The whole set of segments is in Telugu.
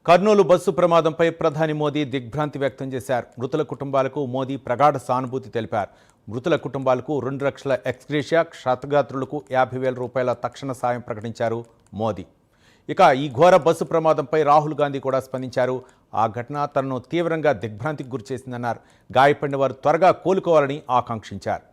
కర్నూలు బస్సు ప్రమాదంపై ప్రధాని మోదీ దిగ్భ్రాంతి వ్యక్తం చేశారు. మృతుల కుటుంబాలకు మోదీ ప్రగాఢ సానుభూతి తెలిపారు. మృతుల కుటుంబాలకు 2 లక్షల ఎక్స్గ్రేషియా, క్షతగాత్రులకు 50,000 రూపాయల తక్షణ సాయం ప్రకటించారు మోదీ. ఇక ఈ ఘోర బస్సు ప్రమాదంపై రాహుల్ గాంధీ కూడా స్పందించారు. ఆ ఘటన తనను తీవ్రంగా దిగ్భ్రాంతికి గురిచేసిందన్నారు. గాయపడిన వారు త్వరగా కోలుకోవాలని ఆకాంక్షించారు.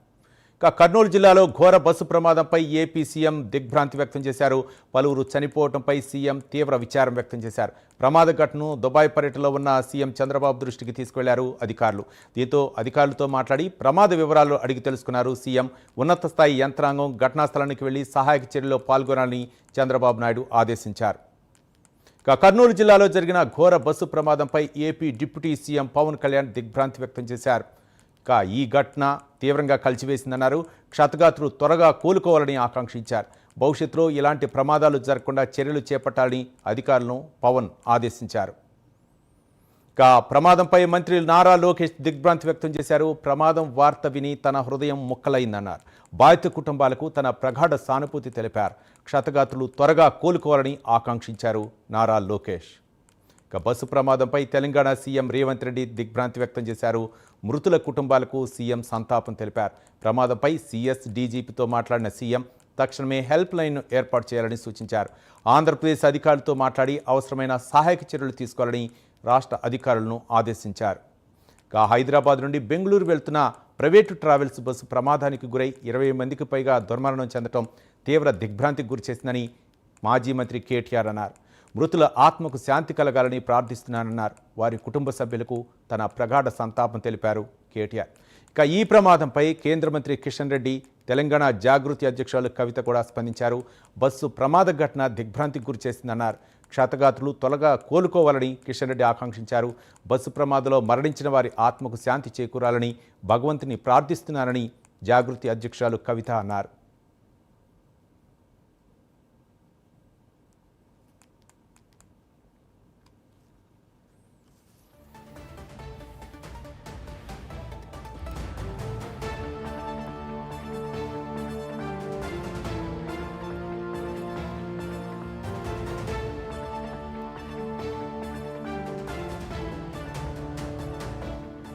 కర్నూలు జిల్లాలో ఘోర బస్సు ప్రమాదంపై ఏపీ సీఎం దిగ్భ్రాంతి వ్యక్తం చేశారు. పలువురు చనిపోవడంపై సీఎం తీవ్ర విచారం వ్యక్తం చేశారు. ప్రమాద ఘటనను దుబాయ్ పర్యటనలో ఉన్న సీఎం చంద్రబాబు దృష్టికి తీసుకెళ్లారు అధికారులు. దీంతో అధికారులతో మాట్లాడి ప్రమాద వివరాలు అడిగి తెలుసుకున్నారు సీఎం. ఉన్నత స్థాయి యంత్రాంగం ఘటనా స్థలానికి వెళ్లి సహాయక చర్యల్లో పాల్గొనాలని చంద్రబాబు నాయుడు ఆదేశించారు. కర్నూలు జిల్లాలో జరిగిన ఘోర బస్సు ప్రమాదంపై AP deputy CM Pawan Kalyan దిగ్భ్రాంతి వ్యక్తం చేశారు. ఈ ఘటన తీవ్రంగా కలిచివేసిందన్నారు. క్షతగాత్రులు త్వరగా కోలుకోవాలని ఆకాంక్షించారు. భవిష్యత్తులో ఇలాంటి ప్రమాదాలు జరగకుండా చర్యలు చేపట్టాలని అధికారులను పవన్ ఆదేశించారు. ప్రమాదంపై మంత్రి నారా లోకేష్ దిగ్భ్రాంతి వ్యక్తం చేశారు. ప్రమాదం వార్త విని తన హృదయం ముక్కలైందన్నారు. బాధిత కుటుంబాలకు తన ప్రగాఢ సానుభూతి తెలిపారు. క్షతగాత్రులు త్వరగా కోలుకోవాలని ఆకాంక్షించారు నారా లోకేష్. బస్సు ప్రమాదంపై తెలంగాణ సీఎం రేవంత్ రెడ్డి దిగ్భ్రాంతి వ్యక్తం చేశారు. మృతుల కుటుంబాలకు సీఎం సంతాపం తెలిపారు. ప్రమాదంపై సీఎస్ డీజీపీతో మాట్లాడిన సీఎం తక్షణమే హెల్ప్ లైన్ ఏర్పాటు చేయాలని సూచించారు. ఆంధ్రప్రదేశ్ అధికారులతో మాట్లాడి అవసరమైన సహాయక చర్యలు తీసుకోవాలని రాష్ట్ర అధికారులను ఆదేశించారు. హైదరాబాద్ నుండి బెంగళూరు వెళ్తున్న ప్రైవేటు ట్రావెల్స్ బస్సు ప్రమాదానికి గురై 20 మందికి పైగా దుర్మరణం చెందడం తీవ్ర దిగ్భ్రాంతికి గురిచేసిందని మాజీ మంత్రి కేటీఆర్ అన్నారు. మృతుల ఆత్మకు శాంతి కలగాలని ప్రార్థిస్తున్నానన్నారు. వారి కుటుంబ సభ్యులకు తన ప్రగాఢ సంతాపం తెలిపారు కేటీఆర్. ఈ ప్రమాదంపై కేంద్ర మంత్రి కిషన్ రెడ్డి, తెలంగాణ జాగృతి అధ్యక్షురాలు కవిత కూడా స్పందించారు. బస్సు ప్రమాద ఘటన దిగ్భ్రాంతికి గురిచేసిందన్నారు. క్షతగాత్రులు త్వరగా కోలుకోవాలని కిషన్ రెడ్డి ఆకాంక్షించారు. బస్సు ప్రమాదంలో మరణించిన వారి ఆత్మకు శాంతి చేకూరాలని భగవంతుని ప్రార్థిస్తున్నారని జాగృతి అధ్యక్షురాలు కవిత అన్నారు.